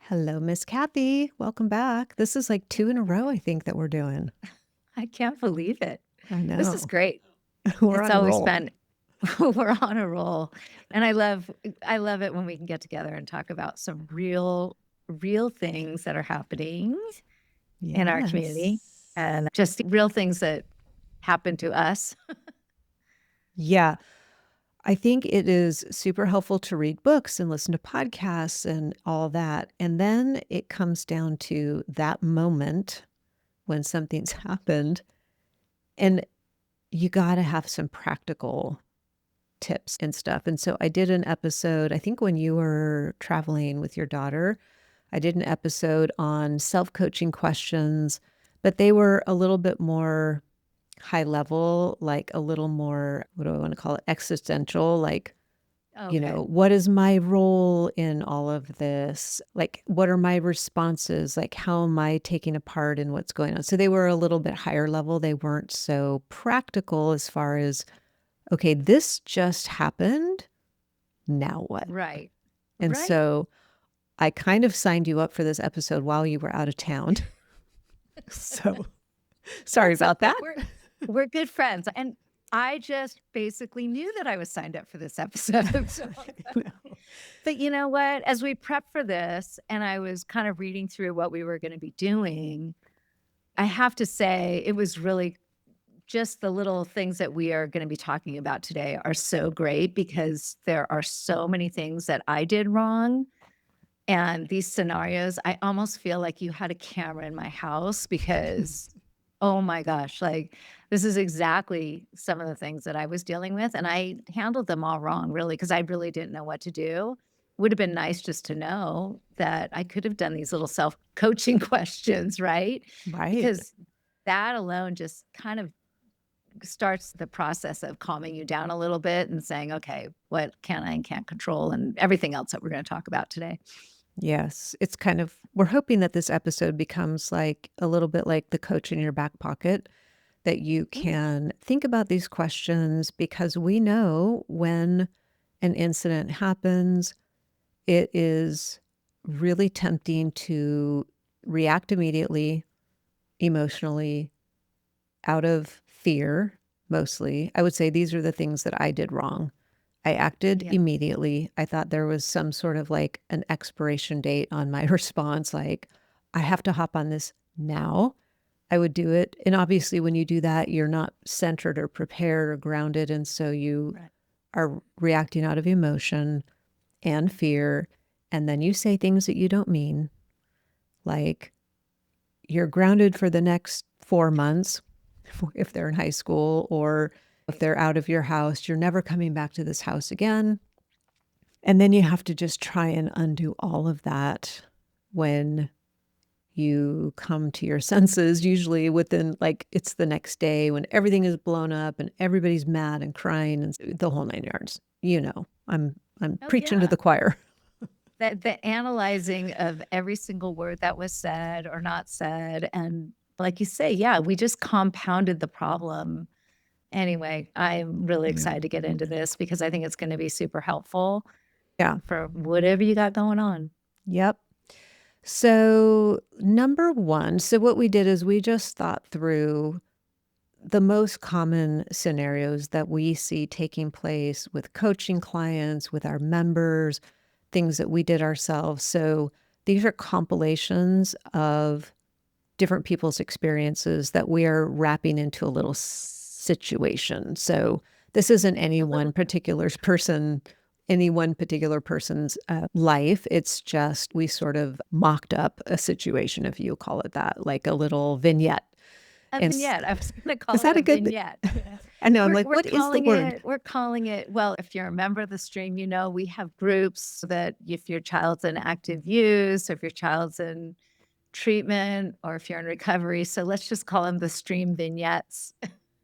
Hello, Miss Cathy. Welcome back. This is like 2 in a row, I think, that we're doing. I can't believe it. I This is know. great. We're It's on a always roll. been we're on a roll. And I love it when we can get together and talk about some real things that are happening in our community Yes. and just real things that happen to us. Yeah. I think it is super helpful to read books and listen to podcasts and all that. And then it comes down to that moment when something's happened, and you gotta have some practical tips and stuff. And so I did an episode, I think when you were traveling with your daughter, I did an episode on self-coaching questions, but they were a little bit more high level, like a little more, what do I want to call it? Existential, like, Okay. what is my role in all of this? Like, what are my responses? Like, how am I taking a part in what's going on? So they were a little bit higher level. They weren't so practical as far as, okay, this just happened. Now what? Right. And Right. so I kind of signed you up for this episode while you were out of town. So sorry That's about okay. that. We're good friends. And I just basically knew that I was signed up for this episode. So But you know what? As we prepped for this and I was kind of reading through what we were going to be doing, I have to say it was really just the little things that we are going to be talking about today are so great because there are so many things that I did wrong. And these scenarios, I almost feel like you had a camera in my house because, oh my gosh, like this is exactly some of the things that I was dealing with. And I handled them all wrong, really, because I really didn't know what to do. Would have been nice just to know that I could have done these little self coaching questions, right? Right. Because that alone just kind of starts the process of calming you down a little bit and saying, okay, what can I and can't control, and everything else that we're going to talk about today. Yes. It's kind of, we're hoping that this episode becomes like a little bit like the coach in your back pocket, that you Mm. can think about these questions because we know when an incident happens, it is really tempting to react immediately, emotionally, out of fear, mostly. I would say these are the things that I did wrong. I acted Yeah. immediately. I thought there was some sort of like an expiration date on my response, like, I have to hop on this now. I would do it. And obviously, when you do that, you're not centered or prepared or grounded. And so you Right. are reacting out of emotion and fear. And then you say things that you don't mean, like, you're grounded for the next 4 months if they're in high school, or if they're out of your house, you're never coming back to this house again. And then you have to just try and undo all of that when you come to your senses, usually within, like, it's the next day when everything is blown up and everybody's mad and crying and the whole 9 yards. I'm Oh, preaching to yeah. the choir. The analyzing of every single word that was said or not said, and like you say, yeah, we just compounded the problem. Anyway, I'm really Yeah. excited to get into this because I think it's gonna be super helpful Yeah. for whatever you got going on. Yep. So, number 1, so what we did is we just thought through the most common scenarios that we see taking place with coaching clients, with our members, things that we did ourselves. So these are compilations of different people's experiences that we are wrapping into a little situation. So this isn't A little any one particular person's life. It's just we sort of mocked up a situation, if you call it that, like a little vignette. a And vignette. I was gonna is call it that a a good? vignette. I know. I'm We're like, we're what is the calling word? it we're calling it well, if you're a member of the stream, you know, we have groups so that if your child's in active use, or if your child's in treatment, or if you're in recovery, so let's just call them the stream vignettes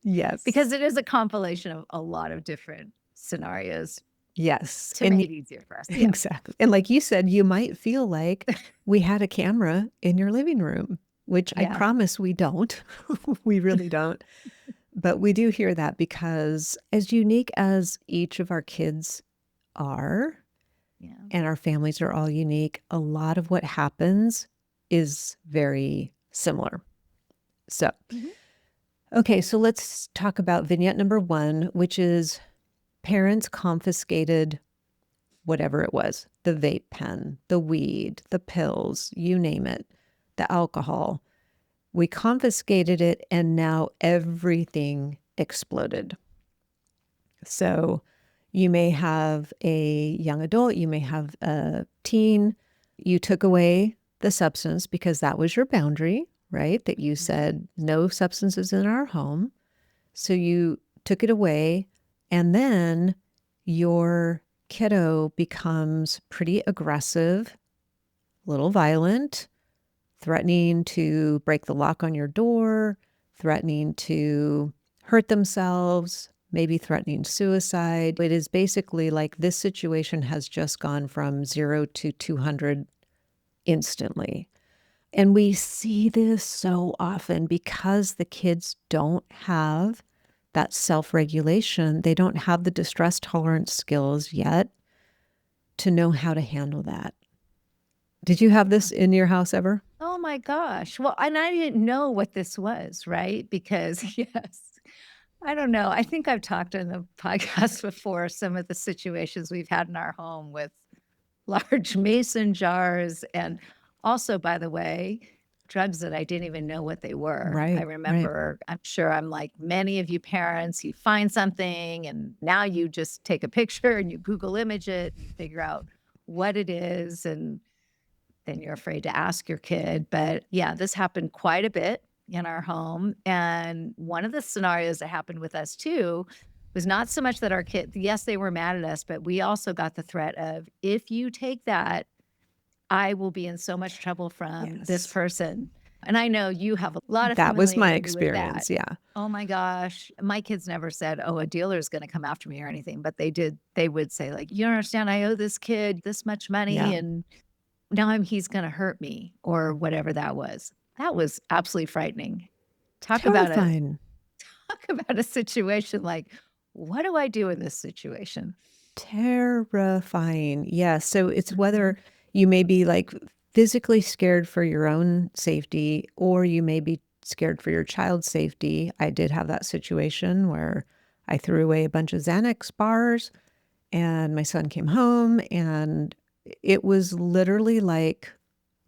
Yes. because it is a compilation of a lot of different scenarios Yes. to make it easier for us. Yeah. Exactly. And like you said, you might feel like we had a camera in your living room, which I Yeah. promise we don't. We really don't. But we do hear that because as unique as each of our kids are, Yeah. and our families are all unique, a lot of what happens is very similar. So, okay, so let's talk about vignette number 1, which is parents confiscated whatever it was, the vape pen, the weed, the pills, you name it, the alcohol. We confiscated it, and now everything exploded. So you may have a young adult, you may have a teen. You took away the substance because that was your boundary, right? That you said no substances in our home. So you took it away, and then your kiddo becomes pretty aggressive, a little violent, threatening to break the lock on your door, threatening to hurt themselves, maybe threatening suicide. It is basically like this situation has just gone from 0 to 200 instantly. And we see this so often because the kids don't have that self-regulation. They don't have the distress tolerance skills yet to know how to handle that. Did you have this in your house ever? Oh my gosh. Well, and I didn't know what this was, right? Because, yes, I don't know. I think I've talked on the podcast before some of the situations we've had in our home with large mason jars. And also, by the way, drugs that I didn't even know what they were. I Right, right. remember, I'm sure I'm like many of you parents, you find something and now you just take a picture and you Google image it, and figure out what it is. And then you're afraid to ask your kid. But yeah, this happened quite a bit in our home. And one of the scenarios that happened with us too was not so much that our kid, yes, they were mad at us, but we also got the threat of, if you take that, I will be in so much trouble from this Yes. person. And I know you have a lot of That was my familiarity with that. experience, yeah. Oh my gosh. My kids never said, oh, a dealer is going to come after me or anything, but they would say, like, you don't understand, I owe this kid this much money Yeah. and now he's going to hurt me, or whatever that was. That was absolutely frightening. Talk about a Terrifying. talk about a situation like, what do I do in this situation? Terrifying. Yeah, so it's whether Mhm. you may be, like, physically scared for your own safety, or you may be scared for your child's safety. I did have that situation where I threw away a bunch of Xanax bars, and my son came home, and it was literally like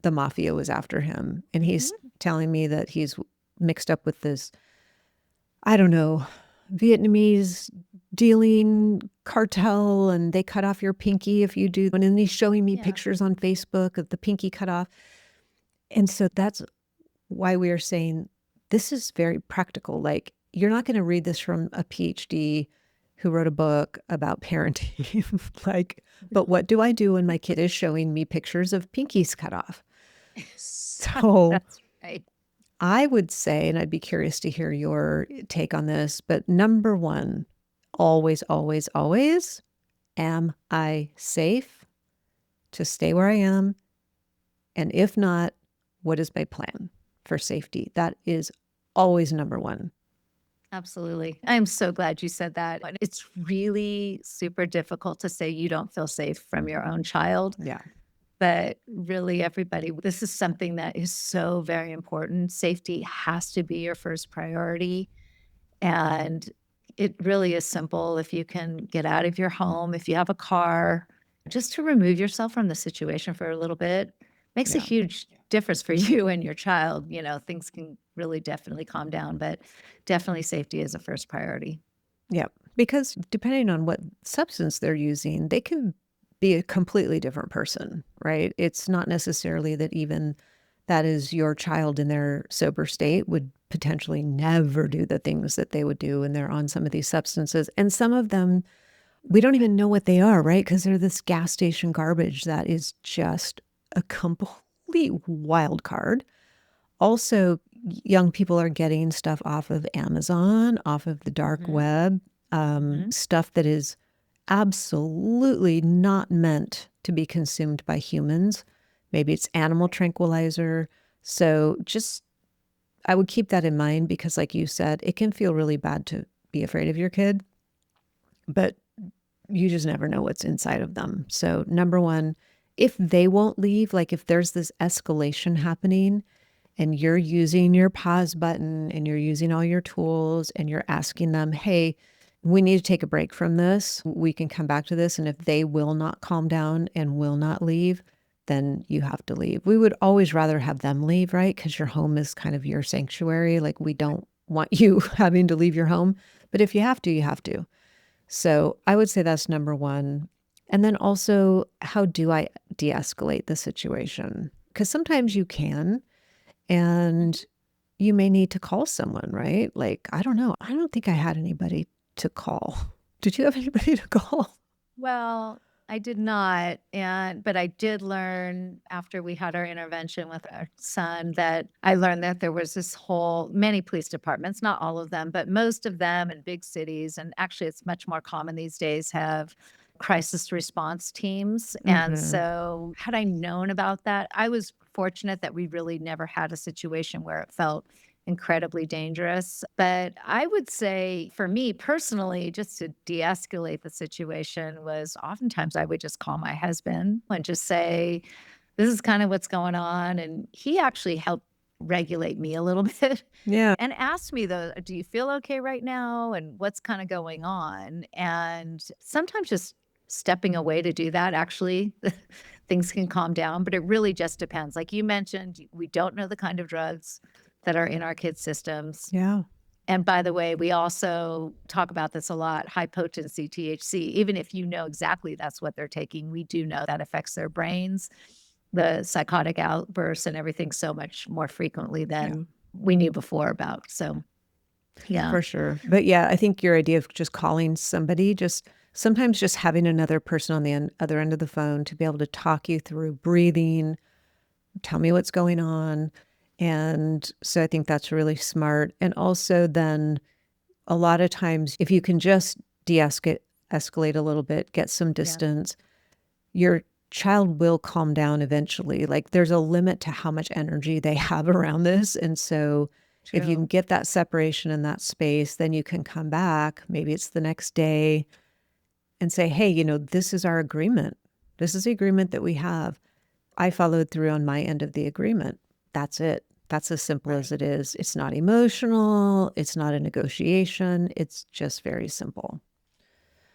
the mafia was after him, and he's Mhm. telling me that he's mixed up with this, I don't know, Vietnamese dealing cartel, and they cut off your pinky if you do. And then he's showing me Yeah. pictures on Facebook of the pinky cut off. And so that's why we are saying this is very practical. Like, you're not going to read this from a PhD who wrote a book about parenting. Like, but what do I do when my kid is showing me pictures of pinkies cut off? So That's right. I would say, and I'd be curious to hear your take on this, but number one, always, always, always, am I safe to stay where I am? And if not, what is my plan for safety? That is always number one. Absolutely. I'm so glad you said that. And it's really super difficult to say you don't feel safe from your own child. Yeah. But really, everybody, this is something that is so very important. Safety has to be your first priority. And it really is simple. If you can get out of your home, if you have a car, just to remove yourself from the situation for a little bit makes a Yeah. huge difference for you and your child. Things can really definitely calm down, but definitely safety is a first priority. Yeah. Because depending on what substance they're using, they can be a completely different person, right? It's not necessarily that even that is your child in their sober state would potentially never do the things that they would do when they're on some of these substances. And some of them, we don't even know what they are, right? Because they're this gas station garbage that is just a complete wild card. Also, young people are getting stuff off of Amazon, off of the dark Mhm. web, Mhm. stuff that is absolutely not meant to be consumed by humans. Maybe it's animal tranquilizer. So just, I would keep that in mind because, like you said, it can feel really bad to be afraid of your kid. But You just never know what's inside of them. So, number one, if they won't leave, like if there's this escalation happening and you're using your pause button and you're using all your tools and you're asking them, hey, we need to take a break from this. We can come back to this. And if they will not calm down and will not leave, then you have to leave. We would always rather have them leave, right? Because your home is kind of your sanctuary. Like we don't want you having to leave your home. But if you have to, you have to. So I would say that's number one. And then also, how do I de escalate the situation? Because sometimes you can, and you may need to call someone, right? Like, I don't know. I don't think I had anybody to call. Did you have anybody to call? Well, I did not, but I did learn after we had our intervention with our son that I learned that there was this whole many police departments, not all of them, but most of them in big cities, and actually it's much more common these days, have crisis response teams. And Mm-hmm. so had I known about that, I was fortunate that we really never had a situation where it felt incredibly dangerous. But I would say for me personally, just to de escalate the situation, was oftentimes I would just call my husband and just say, this is kind of what's going on. And he actually helped regulate me a little bit Yeah. and asked me, though, do you feel okay right now? And what's kind of going on? And sometimes just stepping away to do that, actually, things can calm down. But it really just depends. Like you mentioned, we don't know the kind of drugs that are in our kids' systems. Yeah. And by the way, we also talk about this a lot, high potency THC. Even if you know exactly that's what they're taking, we do know that affects their brains, the psychotic outbursts and everything so much more frequently Yeah. than we knew before about. So, yeah. For sure. But yeah, I think your idea of just calling somebody, just sometimes just having another person on the other end of the phone to be able to talk you through breathing, tell me what's going on. And so I think that's really smart. And also, then a lot of times, if you can just escalate a little bit, get some Yeah. distance, your child will calm down eventually. Like there's a limit to how much energy they have around this. And so if you can True. get that separation in that space, then you can come back. Maybe it's the next day and say, hey, this is our agreement. This is the agreement that we have. I followed through on my end of the agreement. That's it. That's as simple as Right. it is. It's not emotional. It's not a negotiation. It's just very simple.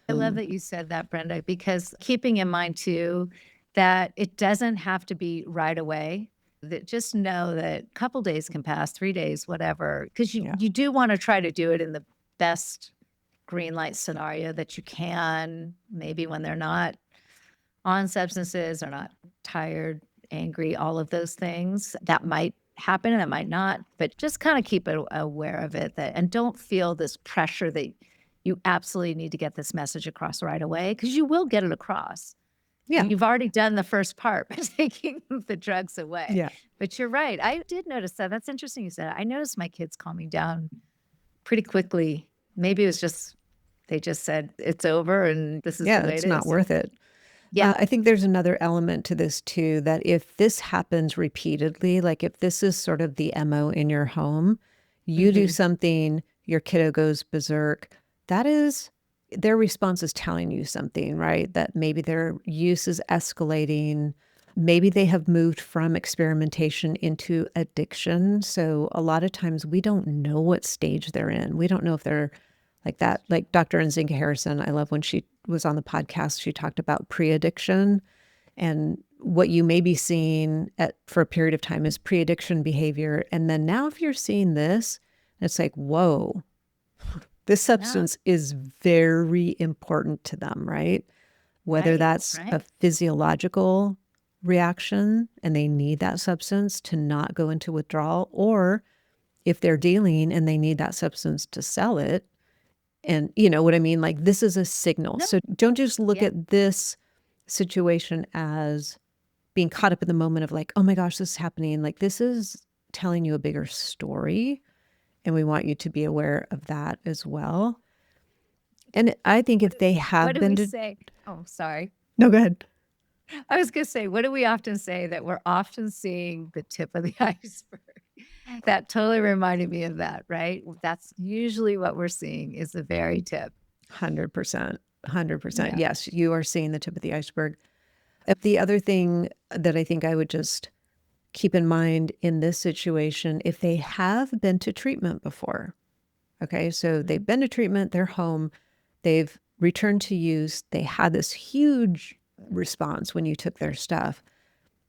I love that you said that, Brenda, because keeping in mind too that it doesn't have to be right away. That just know that a couple days can pass, 3 days, whatever, because you Yeah. you do want to try to do it in the best green light scenario that you can, maybe when they're not on substances or not tired, angry, all of those things. That might happen and it might not, but just kind of keep aware of it and don't feel this pressure that you absolutely need to get this message across right away because you will get it across. Yeah. You've already done the first part by taking the drugs away. Yeah. But you're right. I did notice that. That's interesting you said that. I noticed my kids calming down pretty quickly. Maybe it was just, they just said, it's over and this is the Yeah. way it It's not is. worth it. Yeah. I think there's another element to this too, that if this happens repeatedly, like if this is sort of the MO in your home, you do Mhm. something, your kiddo goes berserk, that is their response is telling you something, right? That maybe their use is escalating. Maybe they have moved from experimentation into addiction. So a lot of times we don't know what stage they're in. We don't know if they're like that. Like Dr. Nzinga Harrison, I love when she was on the podcast, she talked about pre-addiction, and what you may be seeing for a period of time is pre-addiction behavior. And then now if you're seeing this, it's like, whoa, this Yeah. substance is very important to them, right? Whether Right. that's a Right. physiological reaction and they need that substance to not go into withdrawal, or if they're dealing and they need that substance to sell it. And you know what I mean? Like this is a signal. No. So don't just look Yeah. at this situation as being caught up in the moment of like, oh my gosh, this is happening. Like this is telling you a bigger story. And we want you to be aware of that as well. And I think if they What have do we been to, say? Oh, sorry. no, go ahead. I was going to say, what do we often say? That we're often seeing the tip of the iceberg. That totally reminded me of that, right? That's usually what we're seeing is the very tip. 100%. 100%. Yeah. Yes, you are seeing the tip of the iceberg. The other thing that I think I would just keep in mind in this situation, if they have been to treatment before, okay, so they've been to treatment, they're home, they've returned to use, they had this huge response when you took their stuff,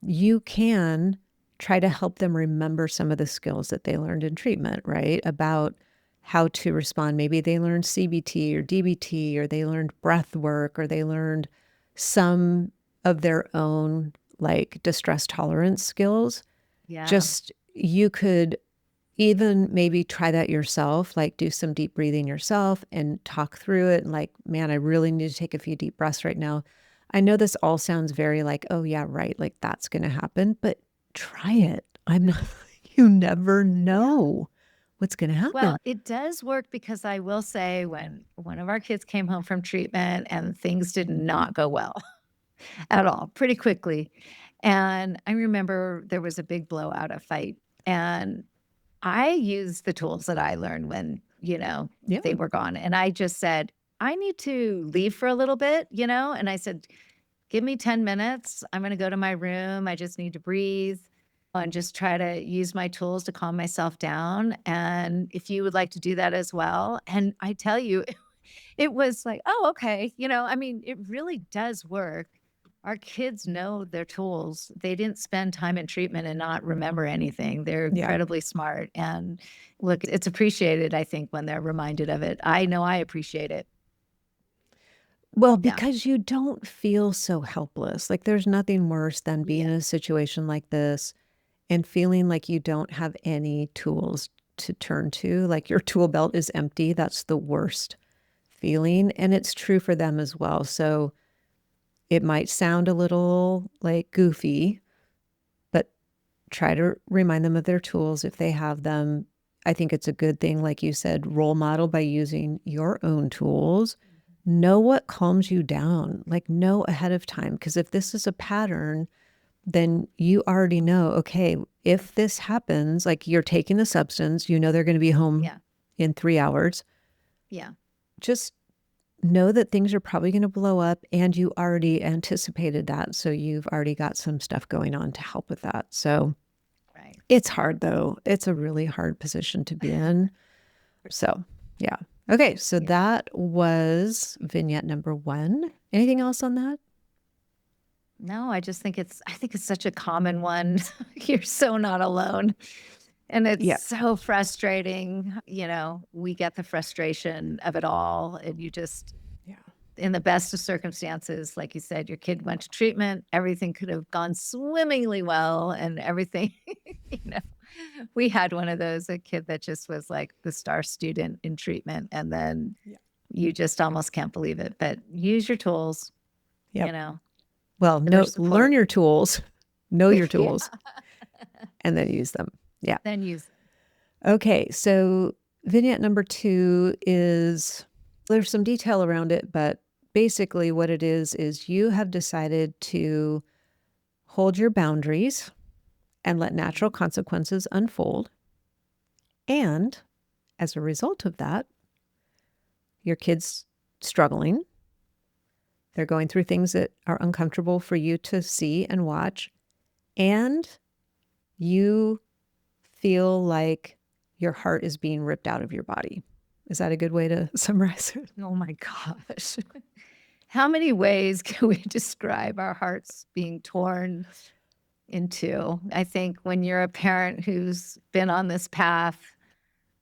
you can try to help them remember some of the skills that they learned in treatment, right? About how to respond. Maybe they learned CBT or DBT, or they learned breath work, or they learned some of their own like distress tolerance skills. Yeah. Just you could even maybe try that yourself, like do some deep breathing yourself and talk through it. And like, man, I really need to take a few deep breaths right now. I know this all sounds very like, oh, yeah, right. Like that's going to happen, but try it. I'm not, you never know what's going to Well, happen. it does work because I will say when one of our kids came home from treatment and things did not go well at all, pretty quickly. And I remember there was a big blowout, a fight. And I used the tools that I learned when, Yeah. they were gone. And I just said, I need to leave for a little bit, and I said, give me 10 minutes. I'm going to go to my room. I just need to breathe and just try to use my tools to calm myself down. And if you would like to do that as well. And I tell you, it was like, oh, okay. I mean, it really does work. Our kids know their tools. They didn't spend time in treatment and not remember anything. They're Yeah. incredibly smart. And look, it's appreciated, I think, when they're reminded of it. I know I appreciate it. Well, Yeah. because you don't feel so helpless. Like there's nothing worse than being in Yeah. a situation like this and feeling like you don't have any tools to turn to, like your tool belt is empty. That's the worst feeling. And it's true for them as well. So it might sound a little like goofy, but try to remind them of their tools if they have them. I think it's a good thing, like you said, role model by using your own tools. Know what calms you down, like know ahead of time. Because if this is a pattern, then you already know, okay, if this happens, like you're taking the substance, you know they're going to be home Yeah. in 3 hours. Yeah. Just know that things are probably going to blow up and you already anticipated that. So you've already got some stuff going on to help with that. So Right. it's hard though. It's a really hard position to be in. So yeah. Okay. So Yeah. that was vignette number 1. Anything else on that? No, I think it's such a common one. You're so not alone. And Yeah. it's so frustrating. We get the frustration of it all. And you just, Yeah. in the best of circumstances, like you said, your kid went to treatment, everything could have gone swimmingly well and everything, you know. We had one of those, a kid that just was like the star student in treatment. And then Yeah. you just almost can't believe it. But use your tools, Yep. Well, their learn support. your tools, know your Yeah. tools, and then use them. Yeah. Then use Okay. So vignette number 2 is there's some detail around it, but basically what it is you have decided to hold your boundaries and let natural consequences unfold. And as a result of that, your kid's struggling. They're going through things that are uncomfortable for you to see and watch. And you feel like your heart is being ripped out of your body. Is that a good way to summarize it? Oh my gosh. How many ways can we describe our hearts being torn into? I think when you're a parent who's been on this path,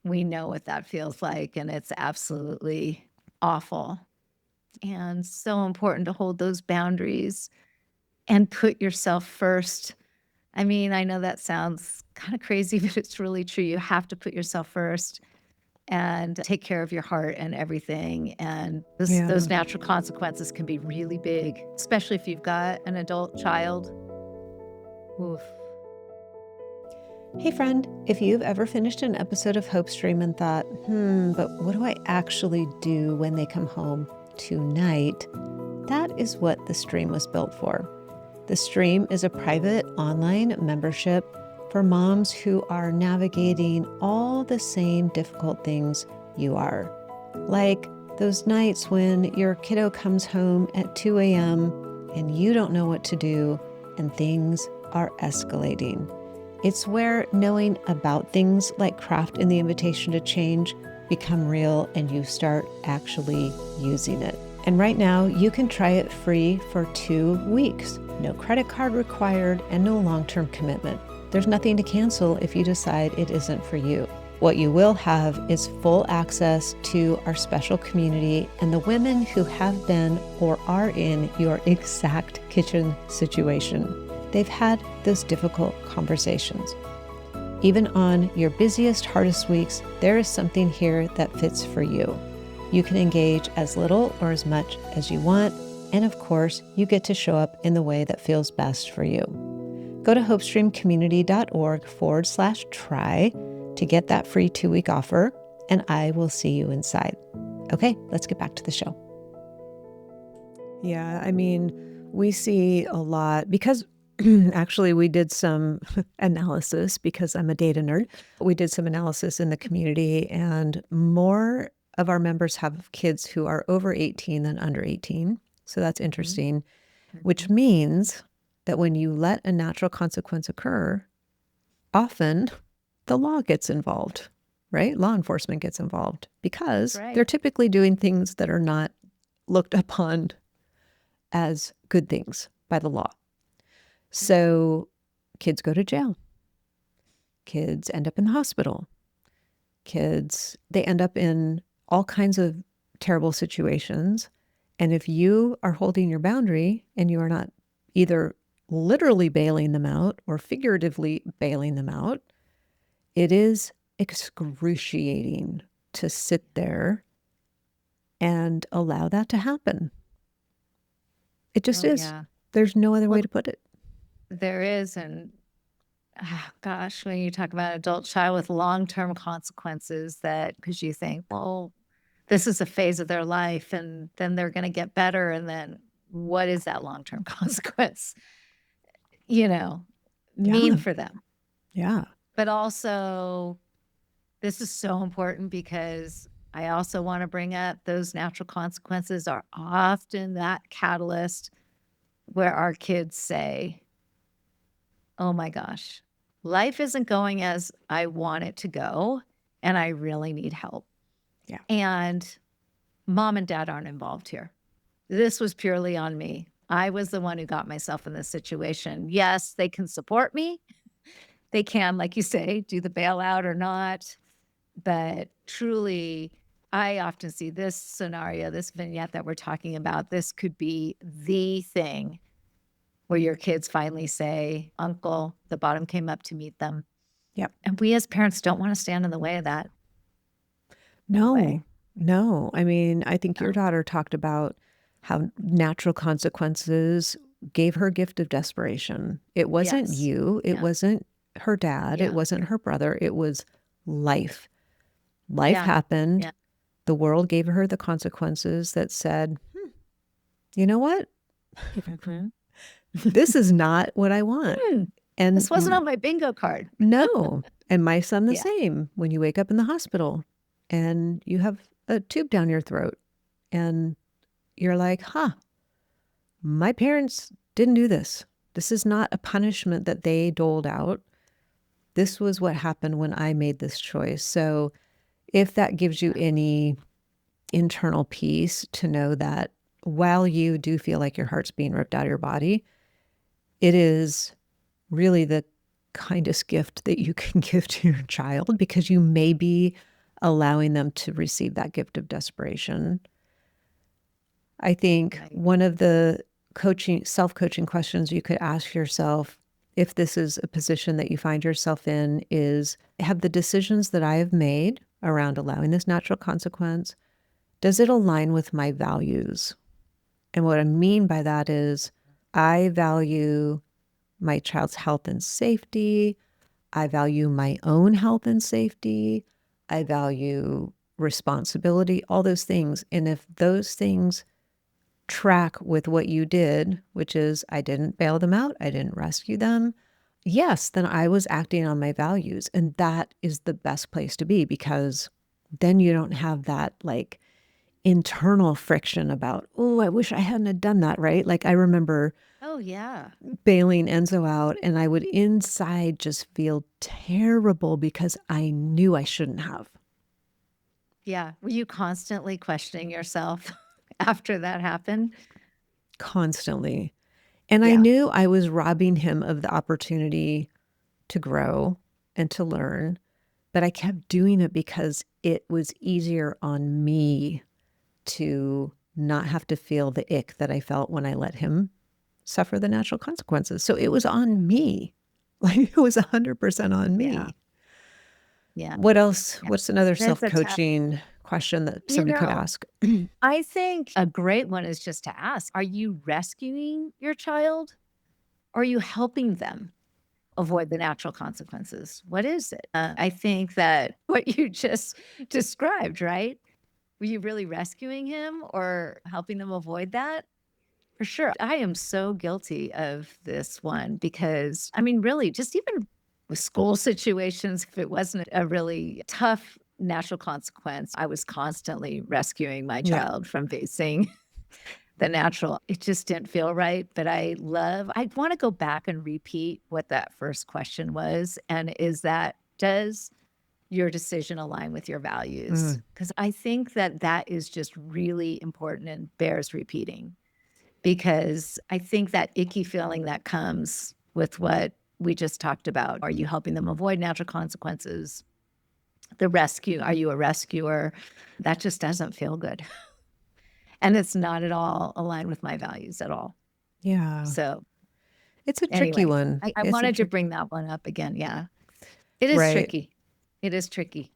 we know what that feels like, and it's absolutely awful. And so important to hold those boundaries and put yourself first. I mean, I know that sounds kind of crazy, but it's really true. You have to put yourself first and take care of your heart and everything. And those natural consequences can be really big, especially if you've got an adult child. Oof. Hey, friend, if you've ever finished an episode of Hope Stream and thought, but what do I actually do when they come home tonight? That is what the stream was built for. The stream is a private online membership for moms who are navigating all the same difficult things you are, like Those nights when your kiddo comes home at 2 a.m. and you don't know what to do and things are escalating. It's where knowing about things like craft and the invitation to change become real and you start actually using it. And right now, you can try it free for 2 weeks. No credit card required and no long-term commitment. There's nothing to cancel if you decide it isn't for you. What you will have is full access to our special community and the women who have been or are in your exact kitchen situation. They've had those difficult conversations. Even on your busiest, hardest weeks, there is something here that fits for you. You can engage as little or as much as you want, and of course, you get to show up in the way that feels best for you. Go to hopestreamcommunity.org/try to get that free 2-week offer, and I will see you inside. Okay, let's get back to the show. Yeah, I mean, we see a lot because actually we did some analysis because I'm a data nerd. We did some analysis in the community, and more of our members have kids who are over 18 than under 18. So that's interesting, which means that when you let a natural consequence occur, often the law gets involved, right? Law enforcement gets involved because they're typically doing things that are not looked upon as good things by the law. So kids go to jail. Kids end up in the hospital. They end up in all kinds of terrible situations. And if you are holding your boundary and you are not either literally bailing them out or figuratively bailing them out, it is excruciating to sit there and allow that to happen. It just is. Yeah. There's no other way to put it. There is. And gosh, when you talk about adult child with long-term consequences, that because you think, well, this is a phase of their life and then they're going to get better. And then what is that long-term consequence, mean for them? Yeah. But also, this is so important because I also want to bring up those natural consequences are often that catalyst where our kids say, oh my gosh, life isn't going as I want it to go, and I really need help. Yeah. And mom and dad aren't involved here. This was purely on me. I was the one who got myself in this situation. Yes, they can support me. They can, like you say, do the bailout or not. But truly, I often see this scenario, this vignette that we're talking about, this could be the thing where your kids finally say, Uncle, the bottom came up to meet them. Yep. And we as parents don't want to stand in the way of that. No. I mean, I think your daughter talked about how natural consequences gave her a gift of desperation. It wasn't you. It wasn't her dad. It wasn't her brother. It was life. Life happened. Yeah. The world gave her the consequences that said, you know what? This is not what I want. And this wasn't on my bingo card. No. And my son the same. When you wake up in the hospital and you have a tube down your throat and you're like, my parents didn't do this. This is not a punishment that they doled out. This was what happened when I made this choice. So if that gives you any internal peace to know that while you do feel like your heart's being ripped out of your body, it is really the kindest gift that you can give to your child because you may be allowing them to receive that gift of desperation. I think one of the self-coaching questions you could ask yourself, if this is a position that you find yourself in, is, have the decisions that I have made around allowing this natural consequence, does it align with my values? And what I mean by that is I value my child's health and safety. I value my own health and safety. I value responsibility, all those things. And if those things track with what you did, which is I didn't bail them out, I didn't rescue them, yes, then I was acting on my values. And that is the best place to be because then you don't have that like internal friction about, oh, I wish I hadn't have done that, right? Like I remember Oh, yeah. bailing Enzo out and I would inside just feel terrible because I knew I shouldn't have. Yeah. Were you constantly questioning yourself after that happened? Constantly. And I Yeah. knew I was robbing him of the opportunity to grow and to learn, but I kept doing it because it was easier on me to not have to feel the ick that I felt when I let him suffer the natural consequences. So it was on me. Like it was 100% on Yeah. me. Yeah. What else? Yeah. What's another That's a tough, self-coaching question that you somebody could know, ask? I think a great one is just to ask, are you rescuing your child? Or are you helping them avoid the natural consequences? What is it? I think that what you just described, right? Were you really rescuing him or helping them avoid that? For sure. I am so guilty of this one because, I mean, really, just even with school situations, if it wasn't a really tough natural consequence, I was constantly rescuing my Yeah. child from facing the natural. It just didn't feel right. But I want to go back and repeat what that first question was. And is that, does your decision align with your values? Mm, Because I think that that is just really important and bears repeating because I think that icky feeling that comes with what we just talked about. Are you helping them avoid natural consequences? The rescue, are you a rescuer? That just doesn't feel good. And it's not at all aligned with my values at all. yeah. So, It's a tricky anyway, one. I It's a wanted to trick. bring that one up again. Yeah. It is Right. tricky. It is tricky.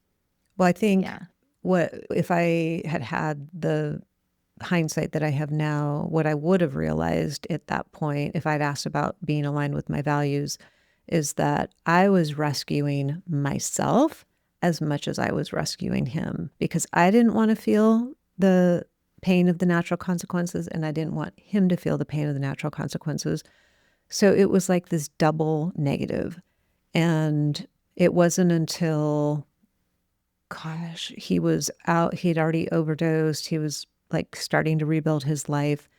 Well, I think Yeah. what if I had had the hindsight that I have now, what I would have realized at that point, if I'd asked about being aligned with my values, is that I was rescuing myself as much as I was rescuing him because I didn't want to feel the pain of the natural consequences and I didn't want him to feel the pain of the natural consequences. So it was like this double negative. And it wasn't until, gosh, he was out, he'd already overdosed, he was like starting to rebuild his life,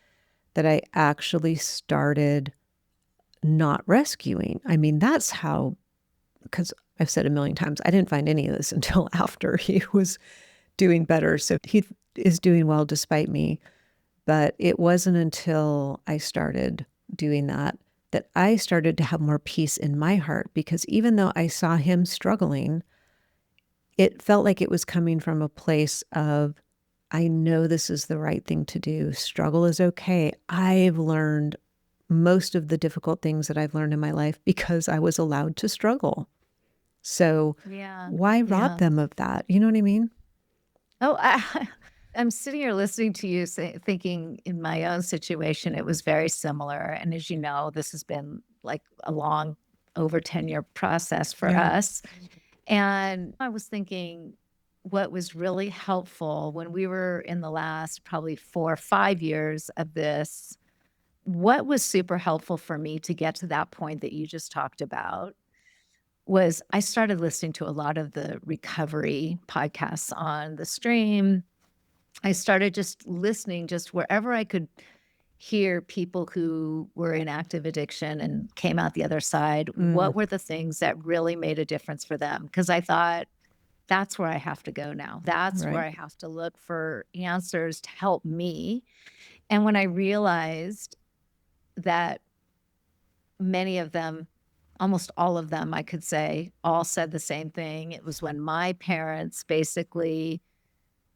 that I actually started not rescuing. I mean, that's how, because I've said a million times, I didn't find any of this until after he was doing better. So he is doing well despite me. But it wasn't until I started doing that that I started to have more peace in my heart because even though I saw him struggling, it felt like it was coming from a place of, I know this is the right thing to do. Struggle is okay. I've learned most of the difficult things that I've learned in my life because I was allowed to struggle. So Yeah. why rob Yeah. them of that? You know what I mean? Oh, I'm sitting here listening to you thinking in my own situation, it was very similar. And as you know, this has been like a long, over 10-year process for Yeah. us. And I was thinking what was really helpful when we were in the last probably 4 or 5 years of this, what was super helpful for me to get to that point that you just talked about was I started listening to a lot of the recovery podcasts on the stream. I started just listening just wherever I could hear people who were in active addiction and came out the other side. Mm, What were the things that really made a difference for them? Because I thought, that's where I have to go now. That's where right. I have to look for answers to help me. And when I realized that many of them, almost all of them, I could say, all said the same thing. It was when my parents basically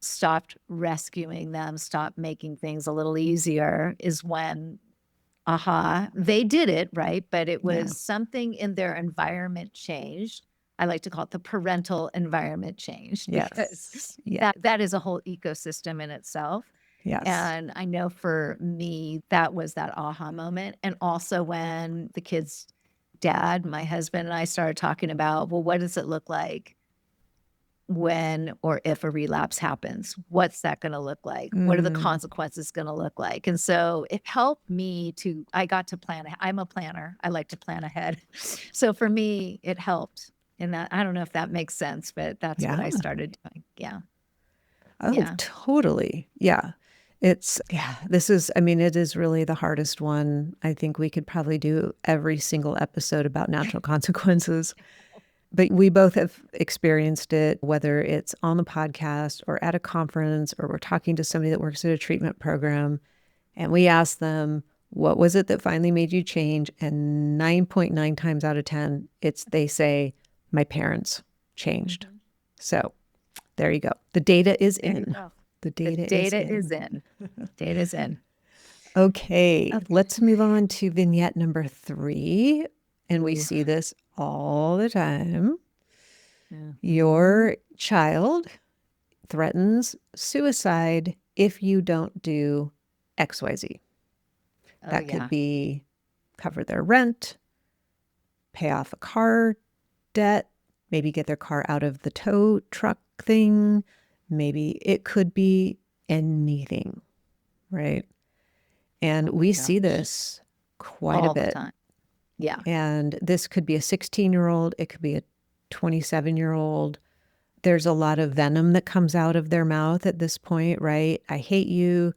stopped rescuing them, stopped making things a little easier, is when, aha, they did it, right? But it Yeah. was something in their environment changed. I like to call it the parental environment changed because Yes. Yeah. that is a whole ecosystem in itself. Yes. And I know for me, that was that aha moment. And also when the kid's dad, my husband, and I started talking about, well, what does it look like when or if a relapse happens? What's that going to look like? What are the Mm, consequences going to look like? And so it helped me to, I got to plan. I'm a planner. I like to plan ahead. So for me, it helped. And that, I don't know if that makes sense, but that's what yeah. I started doing. Yeah. Oh, Yeah. totally. Yeah. It is really the hardest one. I think we could probably do every single episode about natural consequences. But we both have experienced it, whether it's on the podcast or at a conference, or we're talking to somebody that works at a treatment program, and we ask them, what was it that finally made you change? And 9.9 times out of 10, they say, my parents changed. Mhm. So there you go. The data is There you in. go. The The data is data in. is in. Data's in. Okay, Okay. let's move on to vignette number 3. And we Ooh. see this all the time. Yeah. Your child threatens suicide if you don't do XYZ. Oh, That could yeah. be cover their rent, pay off a car debt, maybe get their car out of the tow truck thing. Maybe it could be anything, right? And Oh my we see gosh. this quite a All the bit. time. Yeah. And this could be a 16-year-old, it could be a 27-year-old. There's a lot of venom that comes out of their mouth at this point, right? I hate you.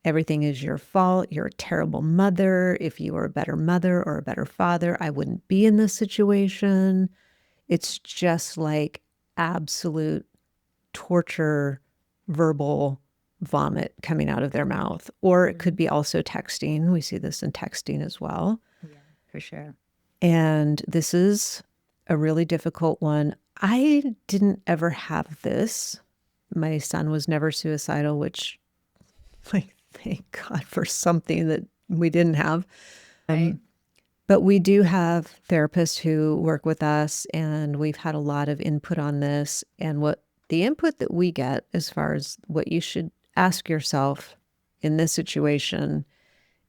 Everything is your fault. You're a terrible mother. If you were a better mother or a better father, I wouldn't be in this situation. It's just like absolute torture, verbal vomit coming out of their mouth. Or it could be also texting. We see this in texting as well. Yeah, for sure. And this is a really difficult one. I didn't ever have this. My son was never suicidal, which, like, thank God for something that we didn't have. Right. But we do have therapists who work with us, and we've had a lot of input on this. And what the input that we get, as far as what you should ask yourself in this situation,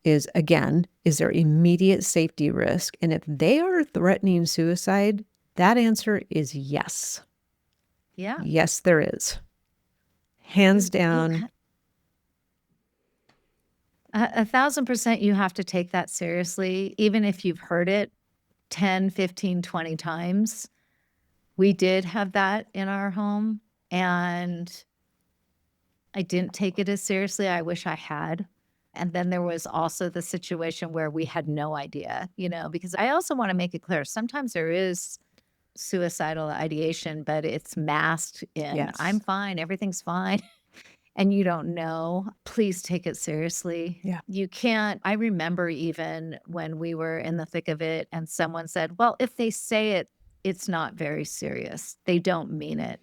is, again, is there immediate safety risk? And if they are threatening suicide, that answer is yes. Yeah. Yes, there is. Hands down. 1,000% you have to take that seriously, even if you've heard it 10, 15, 20 times. We did have that in our home, and I didn't take it as seriously. I wish I had. And then there was also the situation where we had no idea, because I also want to make it clear, sometimes there is suicidal ideation, but it's masked in, Yes. I'm fine, everything's fine. And you don't know, please take it seriously. Yeah. You can't. I remember even when we were in the thick of it and someone said, well, if they say it, it's not very serious. They don't mean it.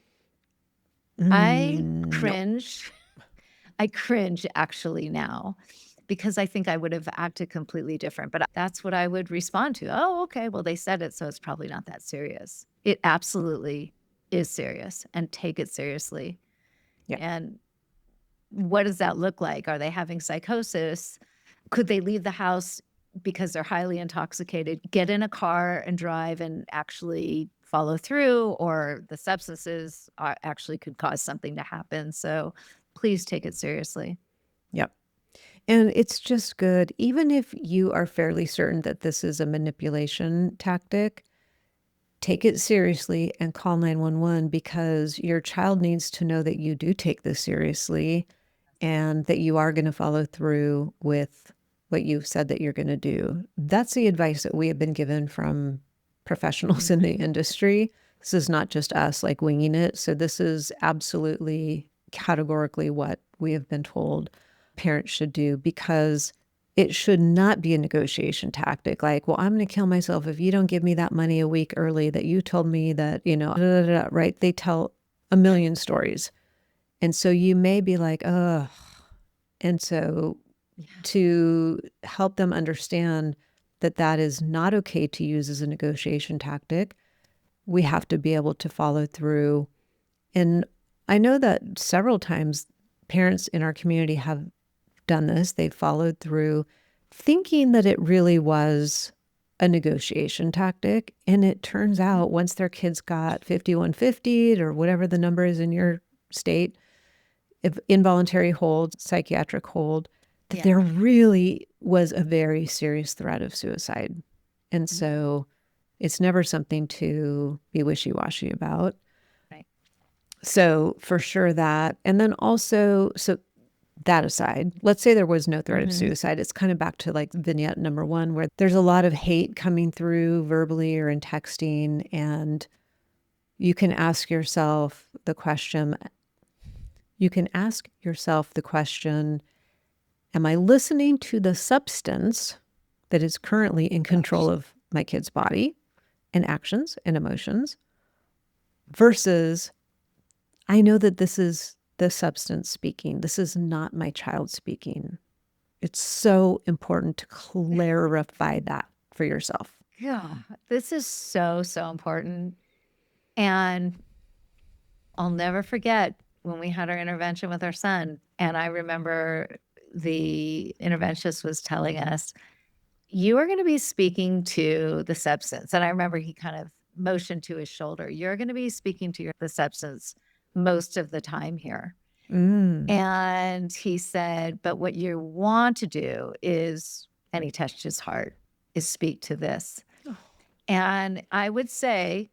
I No. cringe. I cringe actually now because I think I would have acted completely different, but that's what I would respond to. Oh, okay. Well, they said it, so it's probably not that serious. It absolutely is serious, and take it seriously. Yeah. And what does that look like? Are they having psychosis? Could they leave the house because they're highly intoxicated, get in a car and drive and actually follow through, or the substances actually could cause something to happen? So please take it seriously. Yep. And it's just good, even if you are fairly certain that this is a manipulation tactic, take it seriously and call 911, because your child needs to know that you do take this seriously and that you are going to follow through with what you've said that you're going to do. That's the advice that we have been given from professionals in the industry. This is not just us like winging it. So this is absolutely categorically what we have been told parents should do, because it should not be a negotiation tactic. Like, well, I'm going to kill myself if you don't give me that money a week early that you told me that, right? They tell a million stories. And so you may be like, oh, and so to help them understand that that is not okay to use as a negotiation tactic, we have to be able to follow through. And I know that several times parents in our community have done this. They've followed through thinking that it really was a negotiation tactic. And it turns out once their kids got 5150 or whatever the number is in your state, if involuntary hold, psychiatric hold, that there really was a very serious threat of suicide. And so it's never something to be wishy-washy about. Right. So for sure that. And then also, so that aside, let's say there was no threat of suicide. It's kind of back to like vignette number one, where there's a lot of hate coming through verbally or in texting. And you can ask yourself the question, am I listening to the substance that is currently in control of my kid's body and actions and emotions versus I know that this is the substance speaking. This is not my child speaking. It's so important to clarify that for yourself. Yeah, this is so, so important. And I'll never forget when we had our intervention with our son. And I remember the interventionist was telling us, you are going to be speaking to the substance. And I remember he kind of motioned to his shoulder. You're going to be speaking to the substance most of the time here. And he said, but what you want to do is, and he touched his heart, is speak to this. And I would say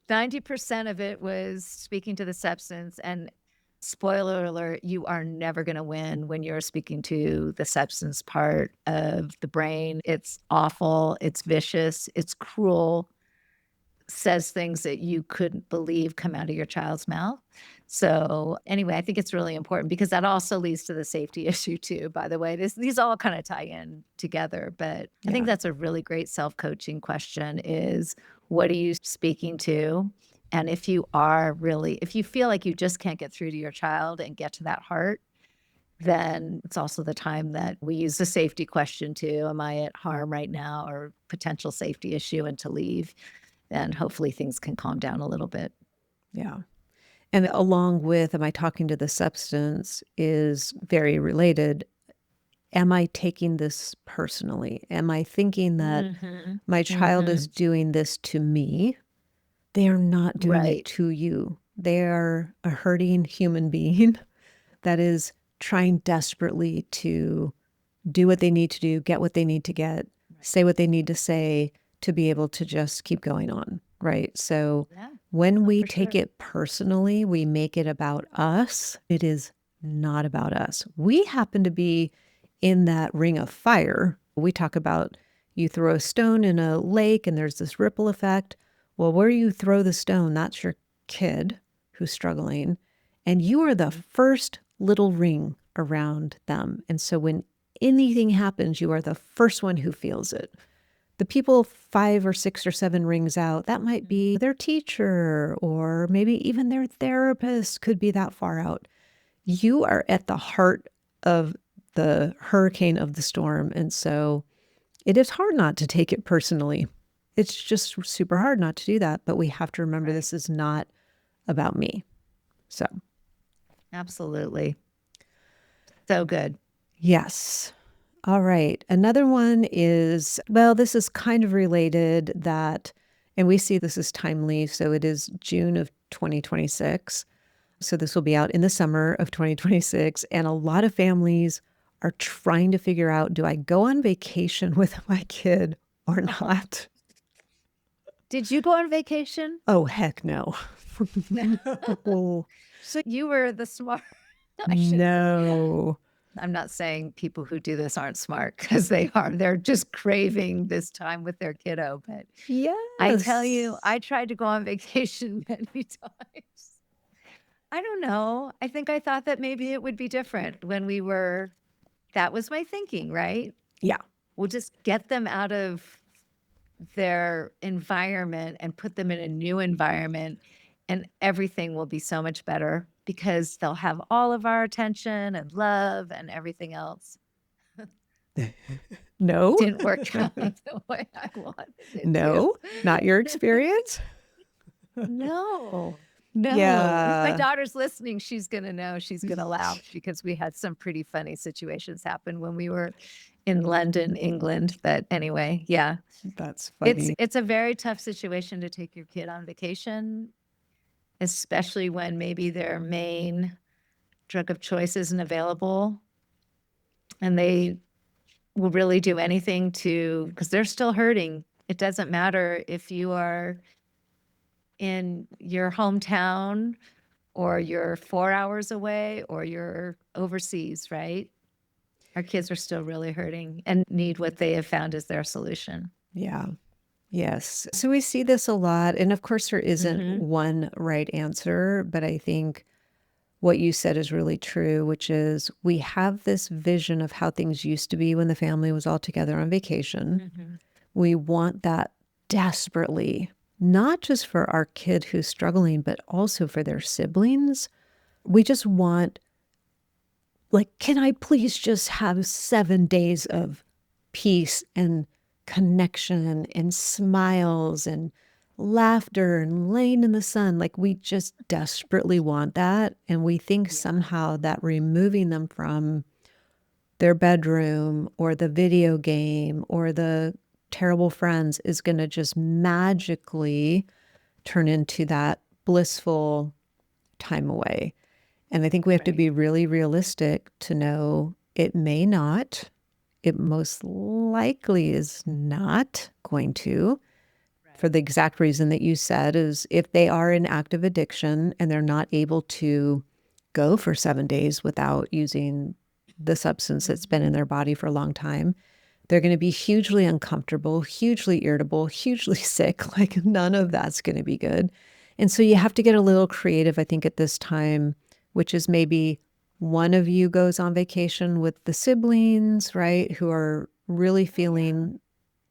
90% of it was speaking to the substance. And spoiler alert, you are never going to win when you're speaking to the substance part of the brain. It's awful, it's vicious, it's cruel, says things that you couldn't believe come out of your child's mouth. So anyway, I think it's really important because that also leads to the safety issue too, by the way. These all kind of tie in together, but I think that's a really great self-coaching question is what are you speaking to? And if you feel like you just can't get through to your child and get to that heart, then it's also the time that we use the safety question too. Am I at harm right now or potential safety issue and to leave? And hopefully things can calm down a little bit. Yeah. And along with, am I talking to the substance is very related. Am I taking this personally? Am I thinking that my child is doing this to me? They are not doing it to you. They are a hurting human being that is trying desperately to do what they need to do, get what they need to get, say what they need to say to be able to just keep going on. Right. So when we take it personally, we make it about us. It is not about us. We happen to be in that ring of fire. We talk about you throw a stone in a lake and there's this ripple effect. Well, where you throw the stone, that's your kid who's struggling. And you are the first little ring around them. And so when anything happens, you are the first one who feels it. The people 5 or 6 or 7 rings out, that might be their teacher or maybe even their therapist could be that far out. You are at the heart of the hurricane of the storm. And so it is hard not to take it personally. It's just super hard not to do that. But we have to remember this is not about me. So. Absolutely. So good. Yes. All right. Another one is, well, this is kind of related that, and we see this is timely. So it is June of 2026. So this will be out in the summer of 2026. And a lot of families are trying to figure out, do I go on vacation with my kid or not? Did you go on vacation? Oh, heck no. No. So you were the smart. No. I'm not saying people who do this aren't smart because they are. They're just craving this time with their kiddo. But yes. I tell you, I tried to go on vacation many times. I don't know. I think I thought that maybe it would be different when we were, that was my thinking, right? Yeah. We'll just get them out of their environment and put them in a new environment and everything will be so much better because they'll have all of our attention and love and everything else. No. Didn't work out the way I wanted it No, to. not your experience. No. Yeah. If my daughter's listening, she's going to know, she's going to laugh because we had some pretty funny situations happen when we were in London, England. But anyway, yeah. That's funny. It's a very tough situation to take your kid on vacation, especially when maybe their main drug of choice isn't available and they will really do anything to, because they're still hurting. It doesn't matter if you are in your hometown, or you're 4 hours away, or you're overseas, right? Our kids are still really hurting and need what they have found as their solution. Yeah. Yes. So we see this a lot. And of course, there isn't one right answer, but I think what you said is really true, which is we have this vision of how things used to be when the family was all together on vacation. We want that desperately, not just for our kid who's struggling, but also for their siblings. We just want, like, can I please just have 7 days of peace and connection and smiles and laughter and laying in the sun? Like, we just desperately want that. And we think somehow that removing them from their bedroom or the video game or the terrible friends is going to just magically turn into that blissful time away. And I think we have to be really realistic to know it may not. It most likely is not going to, for the exact reason that you said, is if they are in active addiction and they're not able to go for 7 days without using the substance that's been in their body for a long time, they're going to be hugely uncomfortable, hugely irritable, hugely sick. Like, none of that's going to be good. And so you have to get a little creative, I think, at this time, which is maybe one of you goes on vacation with the siblings, right, who are really feeling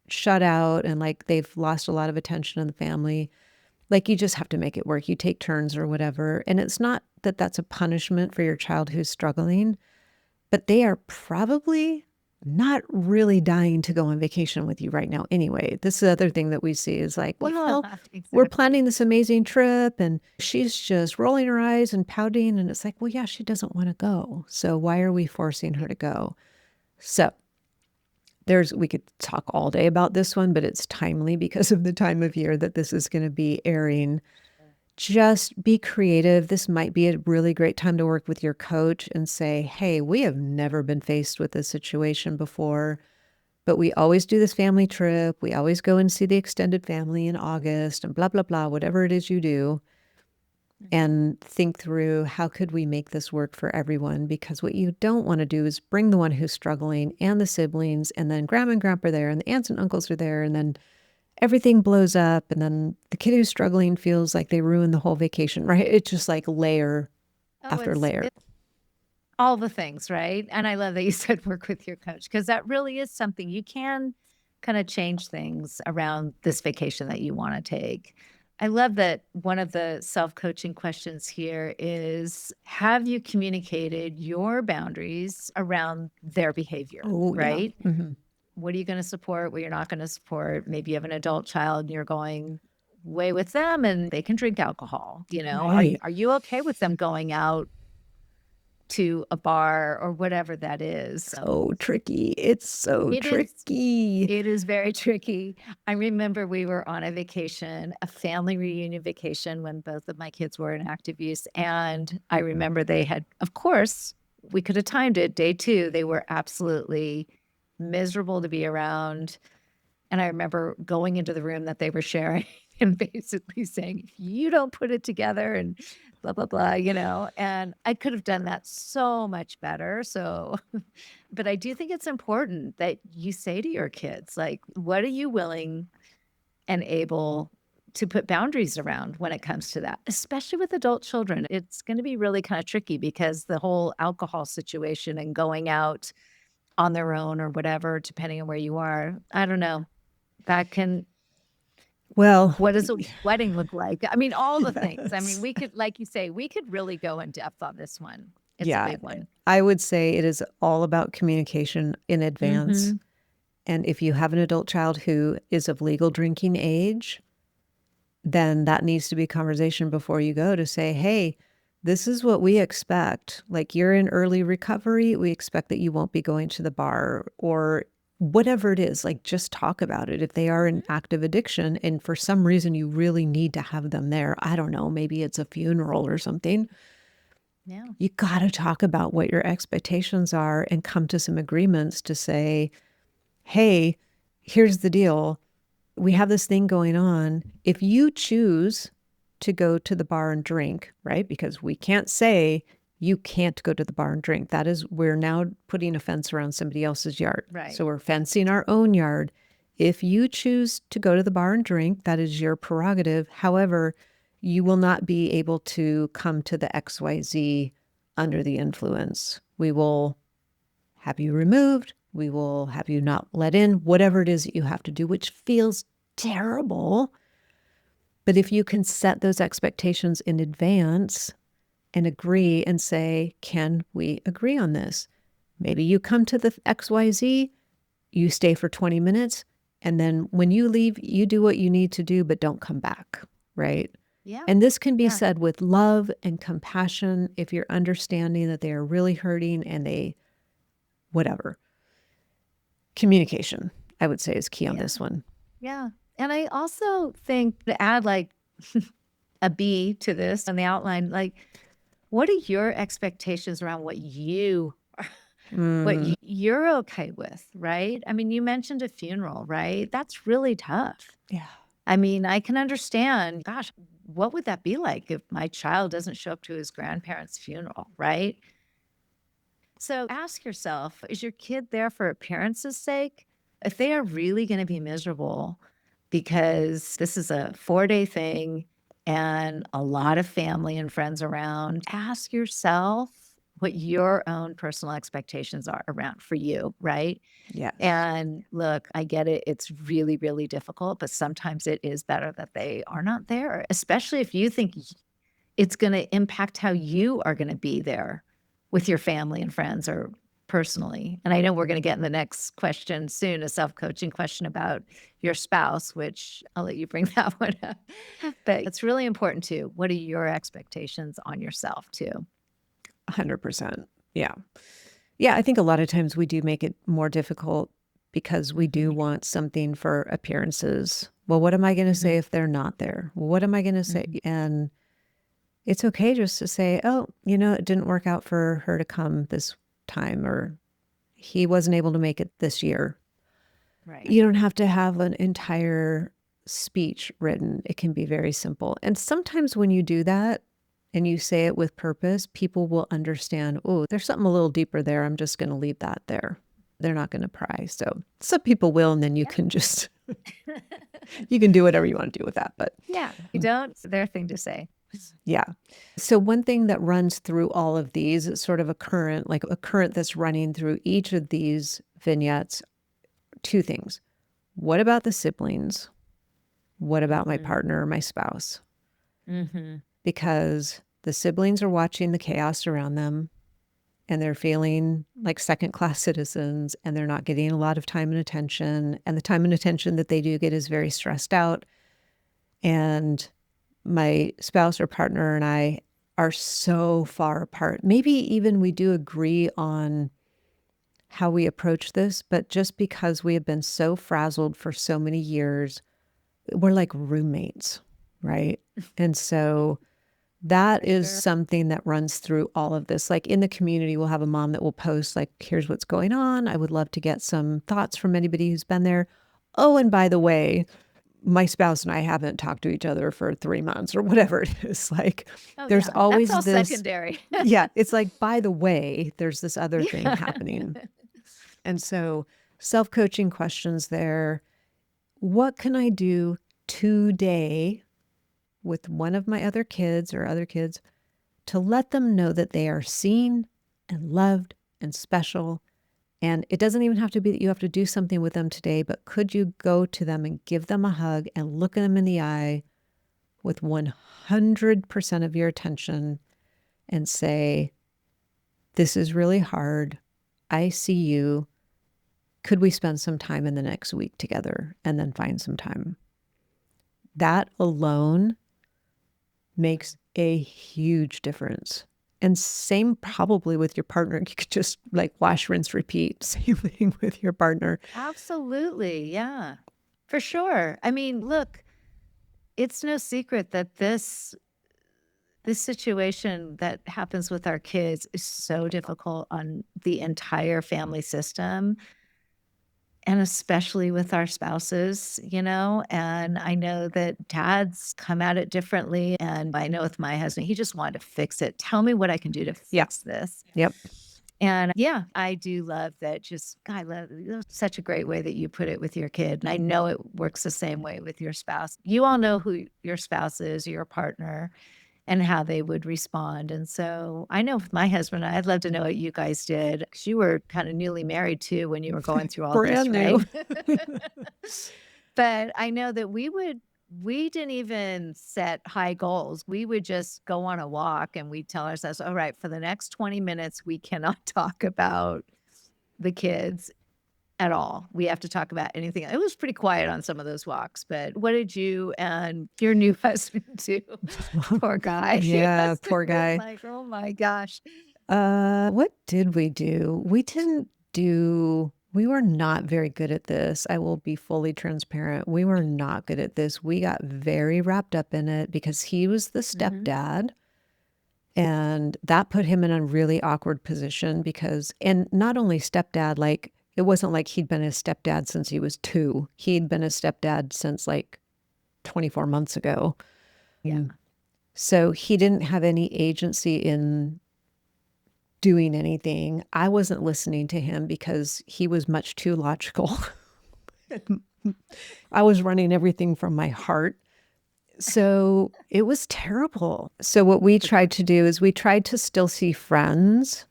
shut out and like they've lost a lot of attention in the family. Like, you just have to make it work. You take turns or whatever. And it's not that that's a punishment for your child who's struggling, but they are probably not really dying to go on vacation with you right now anyway. This is the other thing that we see is like, well, we're planning this amazing trip and she's just rolling her eyes and pouting. And it's like, well, yeah, she doesn't want to go. So why are we forcing her to go? So we could talk all day about this one, but it's timely because of the time of year that this is going to be airing. Just be creative. This might be a really great time to work with your coach and say, hey, we have never been faced with this situation before, but we always do this family trip. We always go and see the extended family in August and blah, blah, blah, whatever it is you do. And think through, how could we make this work for everyone? Because what you don't want to do is bring the one who's struggling and the siblings, and then grandma and grandpa are there, and the aunts and uncles are there, and then everything blows up, and then the kid who's struggling feels like they ruined the whole vacation, right? It's just like layer after layer. It's all the things, right? And I love that you said work with your coach, because that really is something you can kind of change things around this vacation that you want to take. I love that one of the self-coaching questions here is, have you communicated your boundaries around their behavior, right? Yeah. Mm-hmm. What are you going to support? What you're not going to support? Maybe you have an adult child and you're going way with them and they can drink alcohol, Right. Are you okay with them going out to a bar or whatever that is? So tricky. It's so tricky. It is very tricky. I remember we were on a vacation, a family reunion vacation, when both of my kids were in active use. And I remember they had, of course, we could have timed it. Day 2, they were absolutely miserable to be around. And I remember going into the room that they were sharing and basically saying, if you don't put it together and blah, blah, blah, and I could have done that so much better. So, but I do think it's important that you say to your kids, like, what are you willing and able to put boundaries around when it comes to that, especially with adult children? It's going to be really kind of tricky because the whole alcohol situation and going out on their own or whatever, depending on where you are, I don't know. That can, well, what does a wedding look like? I mean, all the things. I mean, we could, like you say, we could really go in depth on this one. It's a big one. I would say it is all about communication in advance. And if you have an adult child who is of legal drinking age, then that needs to be a conversation before you go to say, hey, this is what we expect. Like, you're in early recovery. We expect that you won't be going to the bar or whatever it is. Like, just talk about it. If they are in active addiction and for some reason you really need to have them there, I don't know, maybe it's a funeral or something. Yeah. You got to talk about what your expectations are and come to some agreements to say, hey, here's the deal. We have this thing going on. If you choose to go to the bar and drink, right? Because we can't say you can't go to the bar and drink. That is, we're now putting a fence around somebody else's yard. Right. So we're fencing our own yard. If you choose to go to the bar and drink, that is your prerogative. However, you will not be able to come to the XYZ under the influence. We will have you removed. We will have you not let in, whatever it is that you have to do, which feels terrible. But if you can set those expectations in advance and agree and say, can we agree on this? Maybe you come to the XYZ, you stay for 20 minutes, and then when you leave, you do what you need to do, but don't come back, right? Yeah. And this can be said with love and compassion if you're understanding that they are really hurting and they, whatever. Communication, I would say, is key on this one. Yeah. And I also think to add like a B to this on the outline, like, what are your expectations around what you're okay with, right? I mean, you mentioned a funeral, right? That's really tough. Yeah. I mean, I can understand, gosh, what would that be like if my child doesn't show up to his grandparents' funeral, right? So ask yourself, is your kid there for appearance's sake? If they are really going to be miserable because this is a 4-day thing and a lot of family and friends around, ask yourself what your own personal expectations are around for you, right? Yes. And look, I get it. It's really, really difficult, but sometimes it is better that they are not there, especially if you think it's going to impact how you are going to be there with your family and friends or personally. And I know we're going to get in the next question soon, a self-coaching question about your spouse, which I'll let you bring that one up. But it's really important too. What are your expectations on yourself too? 100%. Yeah. Yeah, I think a lot of times we do make it more difficult because we do want something for appearances. Well, what am I going to say if they're not there? What am I going to say? And it's okay just to say, oh, it didn't work out for her to come this time, or he wasn't able to make it this year. Right. You don't have to have an entire speech written. It can be very simple. And sometimes when you do that and you say it with purpose, people will understand, oh, there's something a little deeper there. I'm just going to leave that there. They're not going to pry. So some people will, and then you can just, you can do whatever you want to do with that. But yeah, you don't, it's their thing to say. Yeah. So one thing that runs through all of these is sort of a current that's running through each of these vignettes. Two things. What about the siblings? What about my partner or my spouse? Because the siblings are watching the chaos around them and they're feeling like second-class citizens and they're not getting a lot of time and attention. And the time and attention that they do get is very stressed out. And my spouse or partner and I are so far apart. Maybe even we do agree on how we approach this, but just because we have been so frazzled for so many years, we're like roommates, right? And so that is something that runs through all of this. Like in the community, we'll have a mom that will post like, here's what's going on. I would love to get some thoughts from anybody who's been there. Oh, and by the way, my spouse and I haven't talked to each other for 3 months or whatever it is. Like there's always that's all this secondary. yeah, it's like, by the way, there's this other thing happening. And so self-coaching questions there. What can I do today with one of my other kids or other kids to let them know that they are seen and loved and special? And it doesn't even have to be that you have to do something with them today, but could you go to them and give them a hug and look at them in the eye with 100% of your attention and say, this is really hard. I see you. Could we spend some time in the next week together and then find some time? That alone makes a huge difference. And same probably with your partner. You could just like wash, rinse, repeat. Same thing with your partner. Absolutely. Yeah, for sure. I mean, look, it's no secret that this situation that happens with our kids is so difficult on the entire family system. and especially with our spouses, and I know that dads come at it differently. And I know with my husband, he just wanted to fix it. Tell me what I can do to Yeah. fix this. Yep. And yeah, I do love that. Just, God, that's such a great way that you put it with your kid. And I know it works the same way with your spouse. You all know who your spouse is, your partner, and how they would respond. And so I know with my husband, I'd love to know what you guys did, because you were kind of newly married too when you were going through all this, Brand right? new. But I know that we didn't even set high goals. We would just go on a walk and we'd tell ourselves, all right, for the next 20 minutes, we cannot talk about the kids at all. We have to talk about anything. It was pretty quiet on some of those walks, but what did you and your new husband do? Poor guy. He Yeah, must have poor been guy. like, oh my gosh. What did we do? We were not very good at this. I will be fully transparent. We were not good at this. We got very wrapped up in it because he was the stepdad. And that put him in a really awkward position and not only stepdad, like, it wasn't like he'd been a stepdad since he was 2. He'd been a stepdad since like 24 months ago. Yeah. So he didn't have any agency in doing anything. I wasn't listening to him because he was much too logical. I was running everything from my heart. So it was terrible. So what we tried to do is we tried to still see friends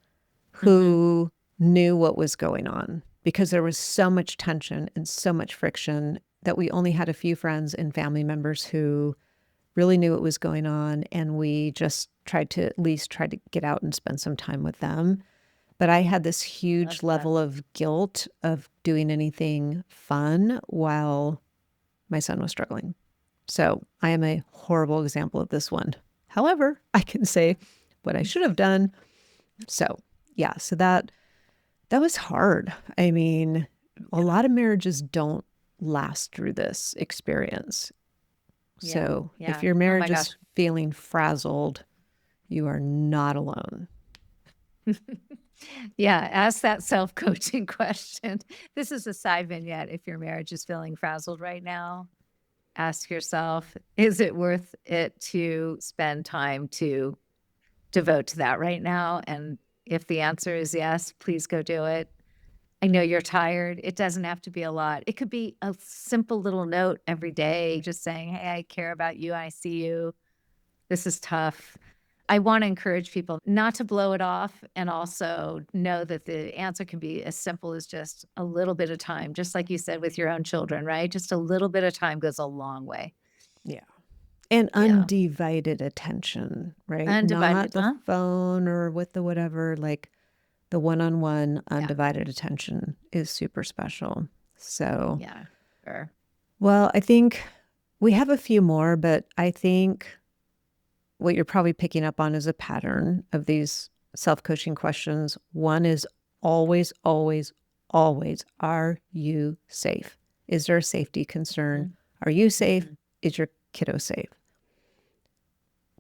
who knew what was going on, because there was so much tension and so much friction that we only had a few friends and family members who really knew what was going on. And we just tried to at least try to get out and spend some time with them. But I had this huge level of guilt of doing anything fun while my son was struggling. So I am a horrible example of this one. However, I can say what I should have done. So yeah, so that was hard. I mean, a lot of marriages don't last through this experience. So if your marriage is feeling frazzled, you are not alone. Yeah, ask that self-coaching question. This is a side vignette. If your marriage is feeling frazzled right now, ask yourself, is it worth it to spend time to devote to that right now? And if the answer is yes, please go do it. I know you're tired. It doesn't have to be a lot. It could be a simple little note every day, just saying, hey, I care about you. I see you. This is tough. I want to encourage people not to blow it off, and also know that the answer can be as simple as just a little bit of time, just like you said with your own children, right? Just a little bit of time goes a long way. Yeah. And undivided attention, right? Undivided, not the phone or with the whatever, like the one-on-one undivided attention is super special. So yeah, sure. Well, I think we have a few more, but I think what you're probably picking up on is a pattern of these self-coaching questions. One is always, always, always, are you safe? Is there a safety concern? Are you safe? Is your kiddo safe?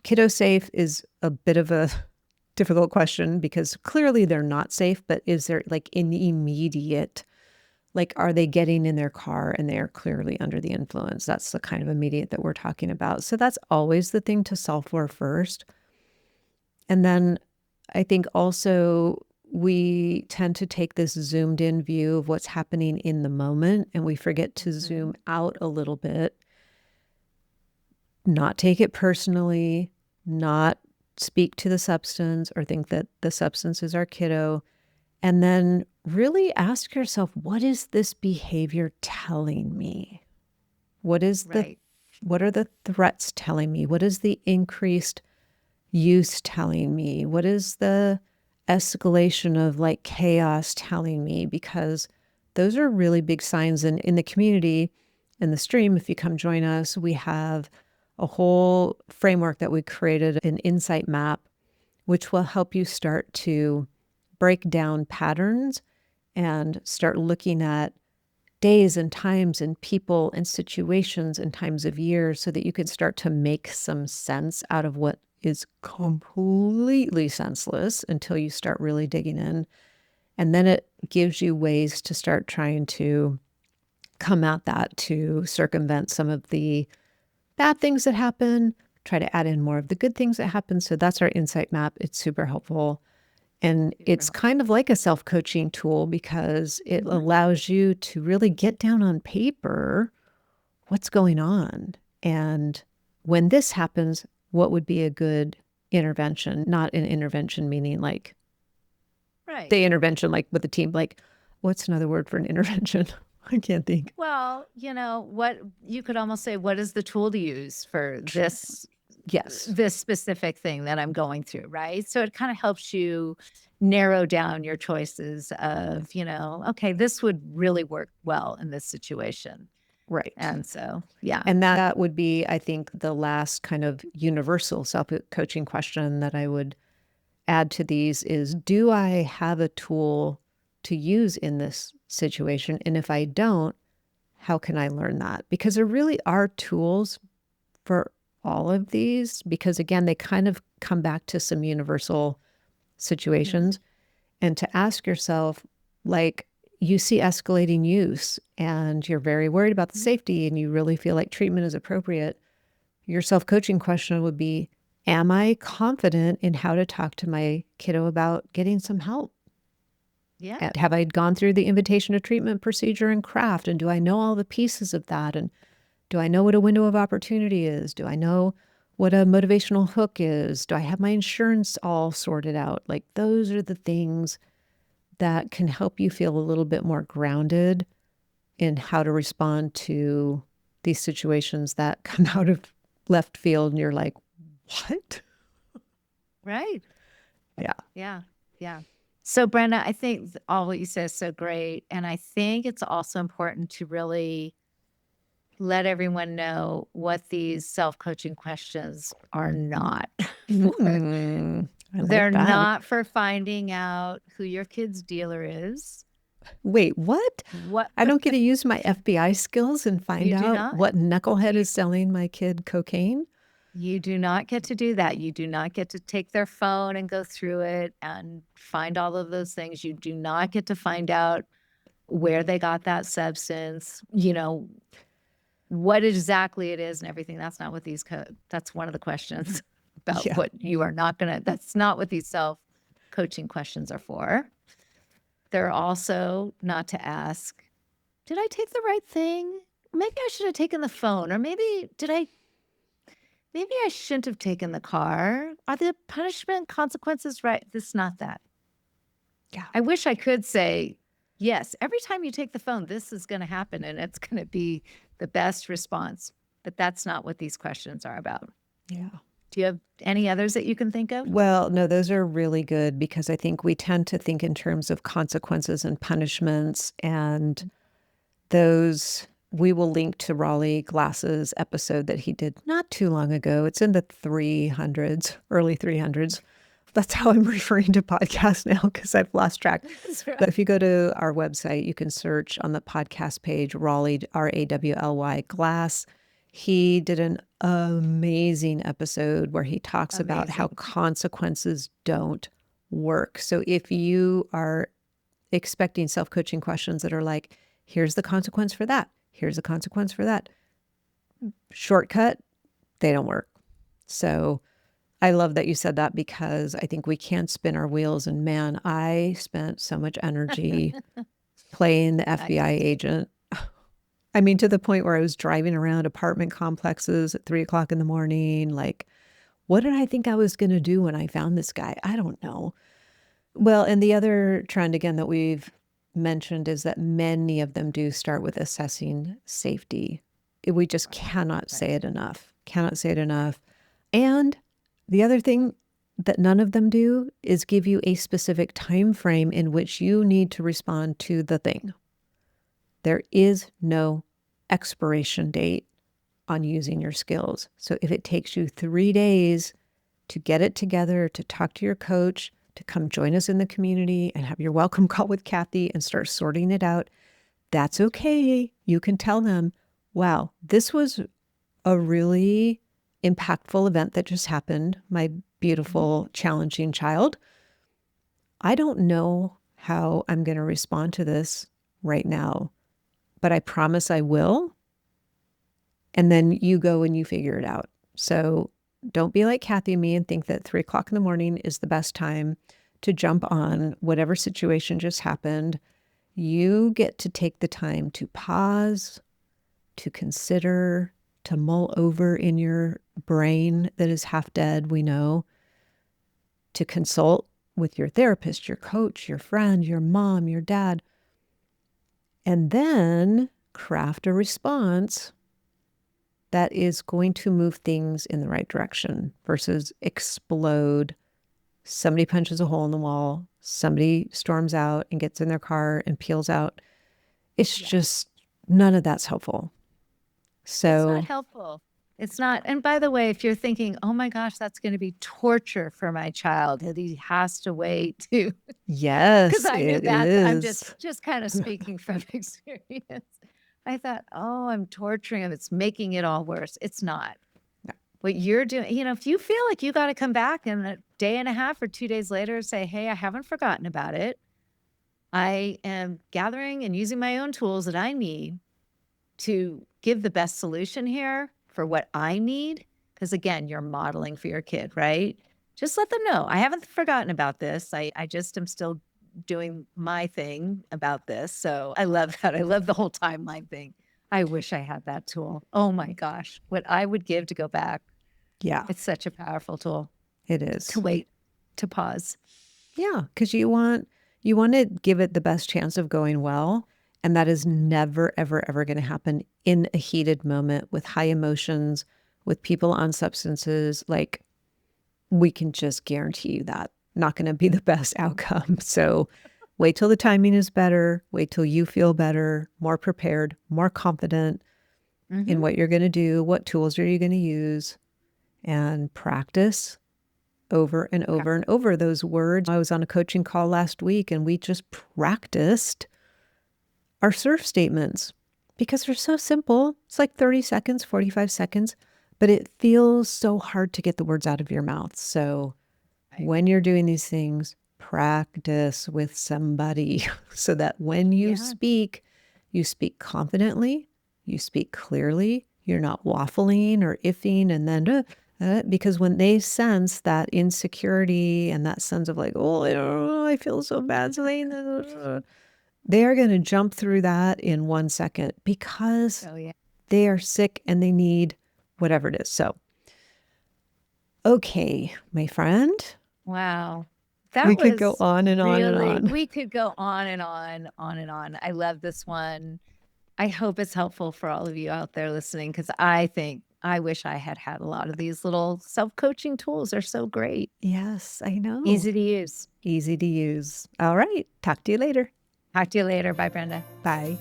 Kiddo safe is a bit of a difficult question because clearly they're not safe, but is there like an immediate, like, are they getting in their car and they are clearly under the influence? That's the kind of immediate that we're talking about. So that's always the thing to solve for first. And then I think also we tend to take this zoomed in view of what's happening in the moment, and we forget to zoom out a little bit, not take it personally, not speak to the substance or think that the substance is our kiddo. And then really ask yourself, what is this behavior telling me? What are the threats telling me? What is the increased use telling me? What is the escalation of like chaos telling me? Because those are really big signs. And in the community, in the stream, if you come join us, we have a whole framework that we created, an insight map, which will help you start to break down patterns and start looking at days and times and people and situations and times of years so that you can start to make some sense out of what is completely senseless until you start really digging in. And then it gives you ways to start trying to come at that to circumvent some of the bad things that happen, try to add in more of the good things that happen. So that's our insight map. It's super helpful. And it's kind of like a self-coaching tool because it allows you to really get down on paper what's going on. And when this happens, what would be a good intervention? Not an intervention meaning like the intervention, like with the team, like what's another word for an intervention? I can't think. Well, what you could almost say, what is the tool to use for this specific thing that I'm going through, right? So it kind of helps you narrow down your choices of, okay, this would really work well in this situation. Right. And so, yeah. And that would be, I think, the last kind of universal self-coaching question that I would add to these is, do I have a tool to use in this situation? And if I don't, how can I learn that? Because there really are tools for all of these, because again, they kind of come back to some universal situations. And to ask yourself, like, you see escalating use and you're very worried about the safety and you really feel like treatment is appropriate, your self-coaching question would be, am I confident in how to talk to my kiddo about getting some help? Yeah. Have I gone through the invitation to treatment procedure and craft? And do I know all the pieces of that? And do I know what a window of opportunity is? Do I know what a motivational hook is? Do I have my insurance all sorted out? Like, those are the things that can help you feel a little bit more grounded in how to respond to these situations that come out of left field and you're like, what? Right. Yeah. Yeah. Yeah. So Brenda, I think all what you said is so great. And I think it's also important to really let everyone know what these self-coaching questions are not. They're not for finding out who your kid's dealer is. Wait, what? What? I don't get to use my FBI skills and find out what knucklehead is selling my kid cocaine? You do not get to do that. You do not get to take their phone and go through it and find all of those things. You do not get to find out where they got that substance, what exactly it is and everything. That's not what that's one of the questions about what you are not going to, that's not what these self-coaching questions are for. They're also not to ask, did I take the right thing? Maybe I should have taken the phone, or maybe I shouldn't have taken the car. Are the punishment consequences right? This is not that. Yeah. I wish I could say, yes, every time you take the phone, this is going to happen and it's going to be the best response. But that's not what these questions are about. Yeah. Do you have any others that you can think of? Well, no, those are really good because I think we tend to think in terms of consequences and punishments, and those we will link to Raleigh Glass's episode that he did not too long ago. It's in the 300s, early 300s. That's how I'm referring to podcasts now because I've lost track. Right. But if you go to our website, you can search on the podcast page, Raleigh, Rawly, Glass. He did an amazing episode where he talks about how consequences don't work. So if you are expecting self-coaching questions that are like, here's the consequence for that, here's the consequence for that, shortcut, they don't work. So I love that you said that because I think we can spin our wheels. And man, I spent so much energy playing the FBI agent. I mean, to the point where I was driving around apartment complexes at 3 o'clock in the morning. Like, what did I think I was going to do when I found this guy? I don't know. Well, and the other trend, again, that we've mentioned is that many of them do start with assessing safety. We just cannot say it enough. Cannot say it enough. And the other thing that none of them do is give you a specific time frame in which you need to respond to the thing. There is no expiration date on using your skills. So if it takes you 3 days to get it together, to talk to your coach, to come join us in the community and have your welcome call with Cathy and start sorting it out, that's okay. You can tell them, wow, this was a really impactful event that just happened. My beautiful, challenging child. I don't know how I'm going to respond to this right now. but I promise I will. And then you go and you figure it out. So don't be like Cathy and me and think that 3 o'clock in the morning is the best time to jump on whatever situation just happened. You get to take the time to pause, to consider, to mull over in your brain that is half dead, we know, to consult with your therapist, your coach, your friend, your mom, your dad, and then craft a response that is going to move things in the right direction versus explode. Somebody punches a hole in the wall, somebody storms out and gets in their car and peels out. It's just, none of that's helpful. So it's not helpful. It's not. And by the way, if you're thinking, oh my gosh, that's going to be torture for my child, that he has to wait to, yes, because I knew it that. I'm is. just kind of speaking from experience. I thought, oh, I'm torturing him. It's making it all worse. It's not. No. What you're doing, if you feel like you got to come back and a day and a half or 2 days later say, hey, I haven't forgotten about it. I am gathering and using my own tools that I need to give the best solution here for what I need. Because again, you're modeling for your kid, right? Just let them know, I haven't forgotten about this. I just am still doing my thing about this. So I love that. I love the whole timeline thing. I wish I had that tool. Oh my gosh, what I would give to go back. Yeah, It's such a powerful tool it is. to wait, to pause. Yeah, because you want to give it the best chance of going well. And that is never, ever, ever going to happen in a heated moment with high emotions, with people on substances. Like, we can just guarantee you that not going to be the best outcome. So wait till the timing is better. Wait till you feel better, more prepared, more confident in what you're going to do. What tools are you going to use? And practice over and over and over those words. I was on a coaching call last week and we just practiced our surf statements because they're so simple. It's like 30 seconds, 45 seconds, but it feels so hard to get the words out of your mouth. So when you're doing these things, practice with somebody so that when you speak confidently, you speak clearly, you're not waffling or iffing and then because when they sense that insecurity and that sense of like, oh, I don't know, I feel so bad saying this, they are going to jump through that in 1 second because they are sick and they need whatever it is. So, okay, my friend. Wow. We could go on and on and on. We could go on and on and on. I love this one. I hope it's helpful for all of you out there listening because I wish I had a lot of these little self-coaching tools. They're so great. Yes, I know. Easy to use. Easy to use. All right. Talk to you later. Talk to you later. Bye, Brenda. Bye.